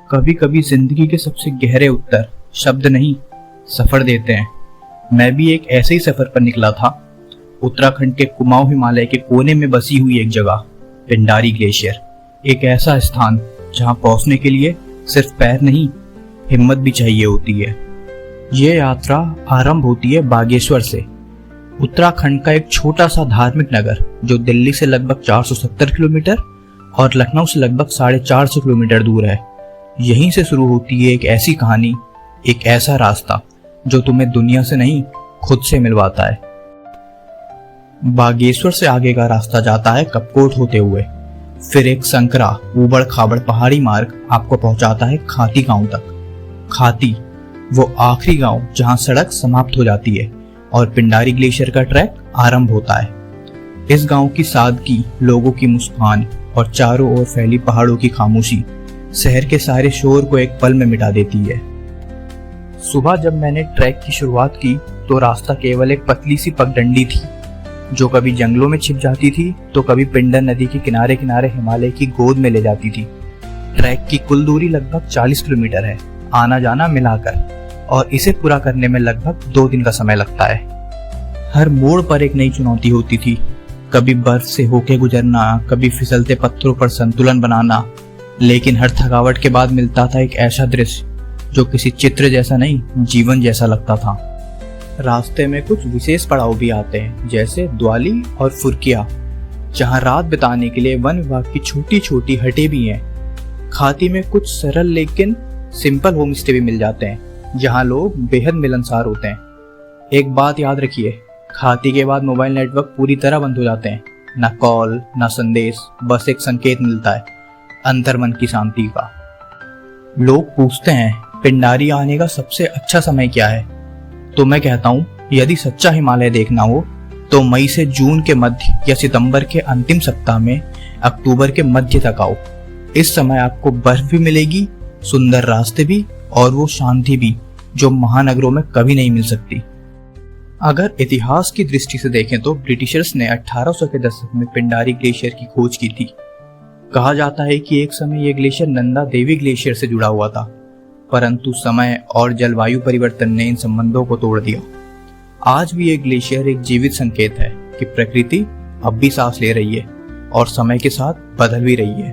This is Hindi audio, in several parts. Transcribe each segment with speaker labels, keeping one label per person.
Speaker 1: कभी कभी जिंदगी के सबसे गहरे उत्तर शब्द नहीं, सफर देते हैं। मैं भी एक ऐसे ही सफर पर निकला था। उत्तराखंड के कुमाऊं हिमालय के कोने में बसी हुई एक जगह, पिंडारी ग्लेशियर। एक ऐसा स्थान जहां पहुंचने के लिए सिर्फ पैर नहीं, हिम्मत भी चाहिए होती है। ये यात्रा आरंभ होती है बागेश्वर से, उत्तराखंड का एक छोटा सा धार्मिक नगर जो दिल्ली से लगभग 470 किलोमीटर और लखनऊ से लगभग 450 किलोमीटर दूर है। यहीं से शुरू होती है एक ऐसी कहानी, एक ऐसा रास्ता जो तुम्हें दुनिया से नहीं, खुद से मिलवाता है। बागेश्वर से आगे का रास्ता जाता है कपकोट होते हुए, फिर एक संकरा ऊबड़ खाबड़ पहाड़ी मार्ग आपको पहुंचाता है खाती गांव तक। खाती, वो आखिरी गांव जहां सड़क समाप्त हो जाती है और पिंडारी ग्लेशियर का ट्रैक आरंभ होता है। इस गांव की सादगी, लोगों की मुस्कान और चारों ओर फैली पहाड़ों की खामोशी शहर के सारे शोर को एक पल में मिटा देती है। सुबह जब मैंने ट्रैक की शुरुआत की तो रास्ता केवल एक पतली सी पगडंडी थी जो कभी जंगलों में छिप जाती थी तो कभी पिंडर नदी के किनारे किनारे हिमालय की गोद में ले जाती थी। ट्रैक की कुल दूरी लगभग 40 किलोमीटर है, आना जाना मिलाकर, और इसे पूरा करने में लगभग 2 दिन का समय लगता है। हर मोड़ पर एक नई चुनौती होती थी, कभी बर्फ से होके गुजरना, कभी फिसलते पत्थरों पर संतुलन बनाना, लेकिन हर थकावट के बाद मिलता था एक ऐसा दृश्य जो किसी चित्र जैसा नहीं, जीवन जैसा लगता था। रास्ते में कुछ विशेष पड़ाव भी आते हैं, जैसे द्वाली और फुरकिया, जहां रात बिताने के लिए वन विभाग की छोटी छोटी हटें भी हैं। खाती में कुछ सरल लेकिन सिंपल होम स्टे भी मिल जाते हैं जहां लोग बेहद मिलनसार होते हैं। एक बात याद रखिए, खाती के बाद मोबाइल नेटवर्क पूरी तरह बंद हो जाते हैं। ना कॉल, ना संदेश, बस एक संकेत मिलता है, अंतर्मन की शांति का। लोग पूछते हैं पिंडारी आने का सबसे अच्छा समय क्या है, तो मैं कहता हूँ यदि सच्चा हिमालय देखना हो तो मई से जून के मध्य या सितंबर के अंतिम सप्ताह में अक्टूबर के मध्य तक आओ। इस समय आपको बर्फ भी मिलेगी, सुंदर रास्ते भी, और वो शांति भी जो महानगरों में कभी नहीं मिल सकती। अगर इतिहास की दृष्टि से देखें तो ब्रिटिशर्स ने 1800 के दशक में पिंडारी ग्लेशियर की खोज की थी। कहा जाता है कि एक समय यह ग्लेशियर नंदा देवी ग्लेशियर से जुड़ा हुआ था, परंतु समय और जलवायु परिवर्तन ने इन संबंधों को तोड़ दिया। आज भी ये ग्लेशियर एक जीवित संकेत है कि प्रकृति अब भी सांस ले रही है और समय के साथ बदल भी रही है।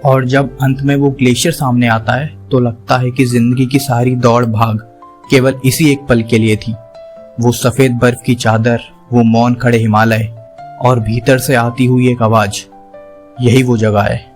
Speaker 1: और जब अंत में वो ग्लेशियर सामने आता है तो लगता है कि जिंदगी की सारी दौड़ भाग केवल इसी एक पल के लिए थी। वो सफेद बर्फ की चादर, वो मौन खड़े हिमालय और भीतर से आती हुई एक आवाज, यही वो जगह है